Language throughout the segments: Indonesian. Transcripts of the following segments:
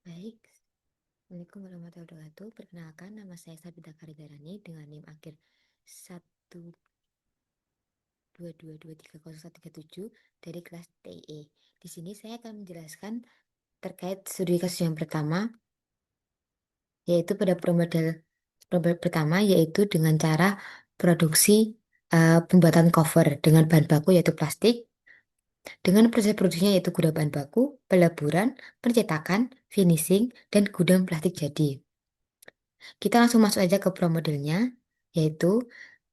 Baik, Assalamualaikum warahmatullahi wabarakatuh. Perkenalkan, nama saya Sabita Karigarani dengan NIM akhir 122230137 dari kelas TIE. Di sini saya akan menjelaskan terkait studi kasus yang pertama, yaitu pada promodel pertama, yaitu dengan cara produksi pembuatan cover dengan bahan baku yaitu plastik, dengan proses produksinya yaitu gudang bahan baku, peleburan, pencetakan, finishing, dan gudang plastik jadi. Kita langsung masuk aja ke pro modelnya, yaitu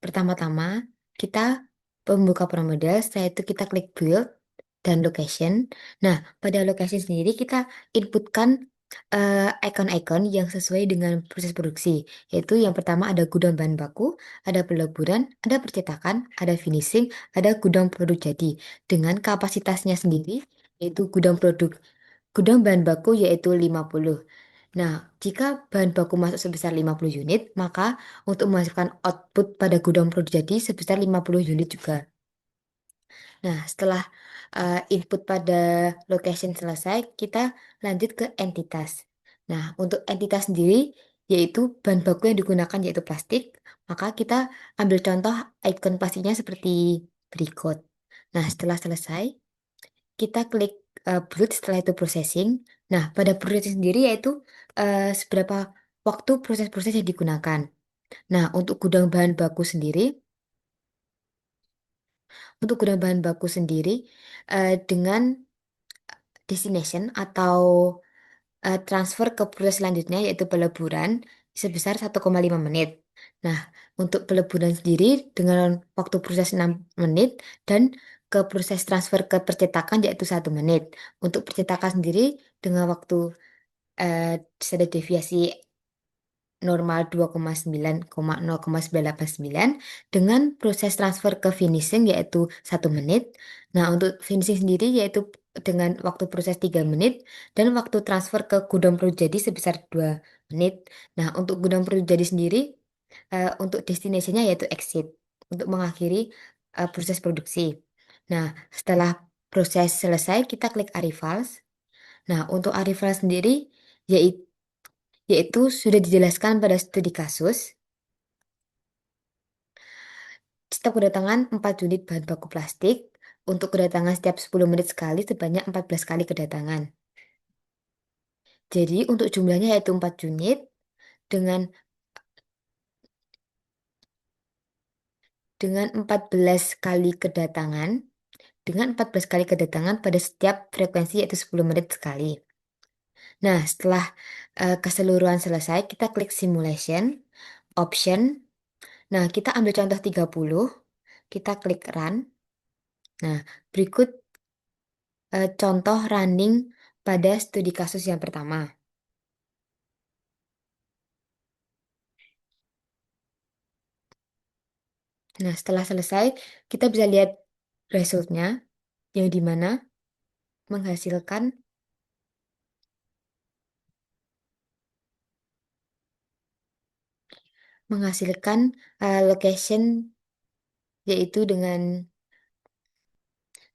pertama-tama kita membuka pro model, setelah itu kita klik build dan location. Nah, pada location sendiri kita inputkan icon-icon yang sesuai dengan proses produksi, yaitu yang pertama ada gudang bahan baku, ada peleburan, ada percetakan, ada finishing, ada gudang produk jadi dengan kapasitasnya sendiri, yaitu gudang bahan baku yaitu 50. Nah, jika bahan baku masuk sebesar 50 unit, maka untuk memasukkan output pada gudang produk jadi sebesar 50 unit juga. Nah, setelah input pada location selesai, kita lanjut ke entitas. Nah, untuk entitas sendiri, yaitu bahan baku yang digunakan yaitu plastik, maka kita ambil contoh icon plastiknya seperti berikut. Nah, setelah selesai, kita klik build, setelah itu processing. Nah, pada processing sendiri yaitu seberapa waktu proses-proses yang digunakan. Nah, untuk gudang bahan baku sendiri dengan destination atau transfer ke proses selanjutnya yaitu peleburan sebesar 1,5 menit. Nah, untuk peleburan sendiri dengan waktu proses 6 menit dan ke proses transfer ke percetakan yaitu 1 menit. Untuk percetakan sendiri dengan waktu eh, standar deviasi normal 2,9,0,989 dengan proses transfer ke finishing yaitu 1 menit. Nah, untuk finishing sendiri yaitu dengan waktu proses 3 menit dan waktu transfer ke gudang produk jadi sebesar 2 menit. Nah, untuk gudang produk jadi sendiri untuk destinasinya yaitu exit untuk mengakhiri proses produksi. Nah, setelah proses selesai kita klik arrivals. Nah, untuk arrivals sendiri yaitu sudah dijelaskan pada studi kasus. Setiap kedatangan 4 unit bahan baku plastik untuk kedatangan setiap 10 menit sekali sebanyak 14 kali kedatangan. Jadi untuk jumlahnya yaitu 4 unit dengan 14 kali kedatangan dengan 14 kali kedatangan pada setiap frekuensi yaitu 10 menit sekali. Nah, setelah keseluruhan selesai, kita klik simulation, option. Nah, kita ambil contoh 30, kita klik run. Nah, berikut contoh running pada studi kasus yang pertama. Nah, setelah selesai, kita bisa lihat resultnya yang dimana menghasilkan menghasilkan location yaitu dengan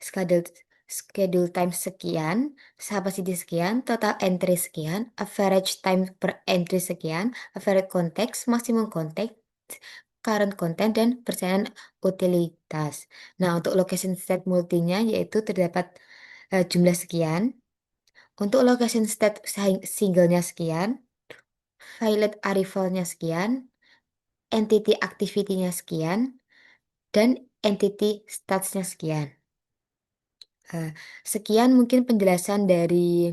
schedule schedule time sekian, capacity sekian, total entry sekian, average time per entry sekian, average context, maximum context, current content, dan percayaan utilitas. Nah, untuk location state multinya yaitu terdapat jumlah sekian. Untuk location state singlenya sekian, violet arrivalnya sekian, entity activity-nya sekian, dan entity statusnya sekian. Eh, Sekian mungkin penjelasan dari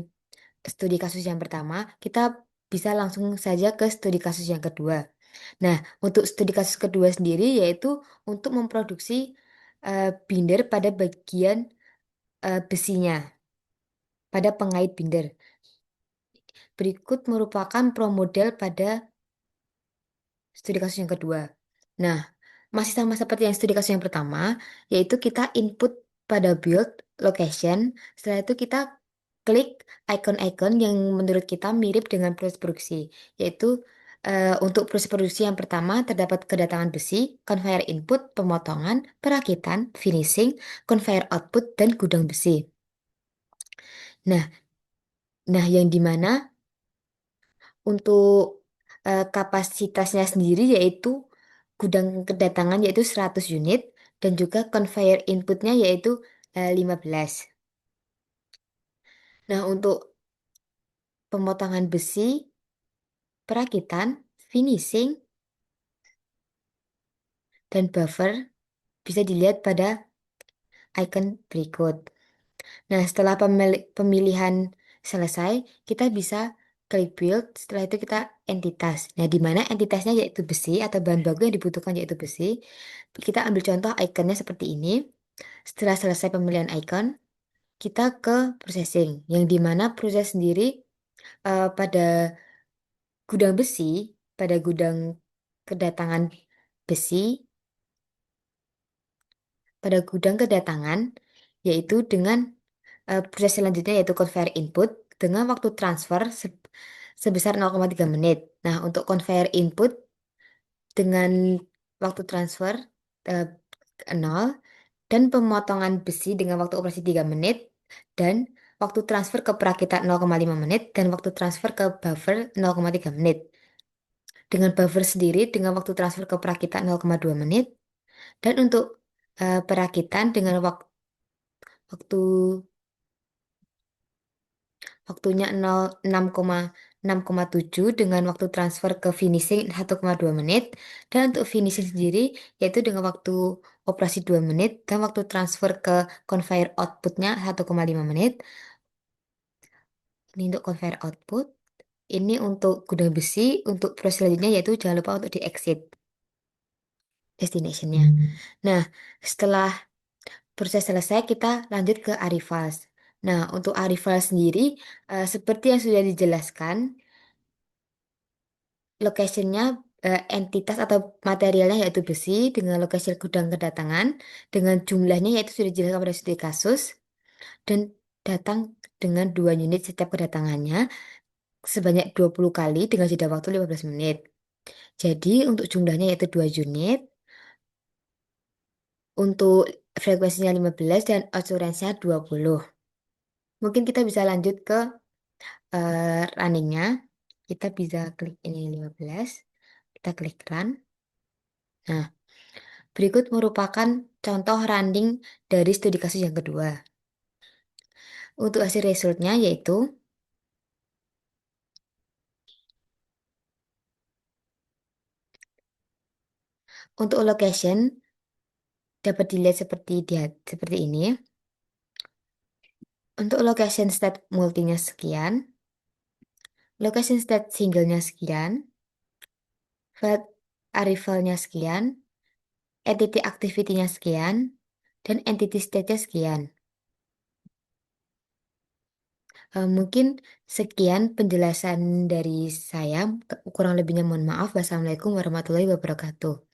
studi kasus yang pertama. Kita bisa langsung saja ke studi kasus yang kedua. Nah, untuk studi kasus kedua sendiri yaitu untuk memproduksi binder pada bagian besinya, pada pengait binder. Berikut merupakan pro model pada studi kasus yang kedua. Nah, masih sama seperti yang studi kasus yang pertama, yaitu kita input pada build location. Setelah itu kita klik icon-icon yang menurut kita mirip dengan proses produksi, yaitu untuk proses produksi yang pertama terdapat kedatangan besi, conveyor input, pemotongan, perakitan, finishing, conveyor output, dan gudang besi. Nah, nah yang di mana Untuk kapasitasnya sendiri yaitu gudang kedatangan yaitu 100 unit dan juga conveyor inputnya yaitu 15. Nah, untuk pemotongan besi, perakitan, finishing, dan buffer bisa dilihat pada icon berikut. Nah, setelah pemilihan selesai, kita bisa klik build. Setelah itu kita entitas. Nah, di mana entitasnya yaitu besi atau bahan baku yang dibutuhkan yaitu besi. Kita ambil contoh ikonnya seperti ini. Setelah selesai pemilihan icon, kita ke processing. Yang di mana proses sendiri pada gudang besi, pada gudang kedatangan besi, pada gudang kedatangan, yaitu dengan proses selanjutnya yaitu conveyor input dengan waktu transfer sebesar 0,3 menit. Nah, untuk conveyor input dengan waktu transfer eh, 0 dan pemotongan besi dengan waktu operasi 3 menit dan waktu transfer ke perakitan 0,5 menit dan waktu transfer ke buffer 0,3 menit. Dengan buffer sendiri dengan waktu transfer ke perakitan 0,2 menit dan untuk perakitan dengan waktu waktunya 6,7 dengan waktu transfer ke finishing 1,2 menit. Dan untuk finishing sendiri yaitu dengan waktu operasi 2 menit dan waktu transfer ke conveyor outputnya 1,5 menit. Ini untuk conveyor output. Ini untuk gudang besi. Untuk proses selanjutnya yaitu jangan lupa untuk di exit destinationnya. Nah, setelah proses selesai kita lanjut ke arrivals. Nah, untuk arrival sendiri seperti yang sudah dijelaskan, locationnya entitas atau materialnya yaitu besi dengan lokasi gudang kedatangan dengan jumlahnya yaitu sudah dijelaskan pada studi kasus dan datang dengan 2 unit setiap kedatangannya sebanyak 20 kali dengan jeda waktu 15 menit. Jadi untuk jumlahnya yaitu 2 unit, untuk frekuensinya 15 dan asuransinya 20. Mungkin kita bisa lanjut ke runningnya. Kita bisa klik ini 15, kita klik run. Nah, berikut merupakan contoh running dari studi kasus yang kedua. Untuk hasil resultnya yaitu untuk location dapat dilihat seperti ini. Untuk location state multinya sekian, location state singlenya sekian, flight arrivalnya sekian, entity activity-nya sekian, dan entity state-nya sekian. Mungkin sekian penjelasan dari saya. Kurang lebihnya mohon maaf. Wassalamualaikum warahmatullahi wabarakatuh.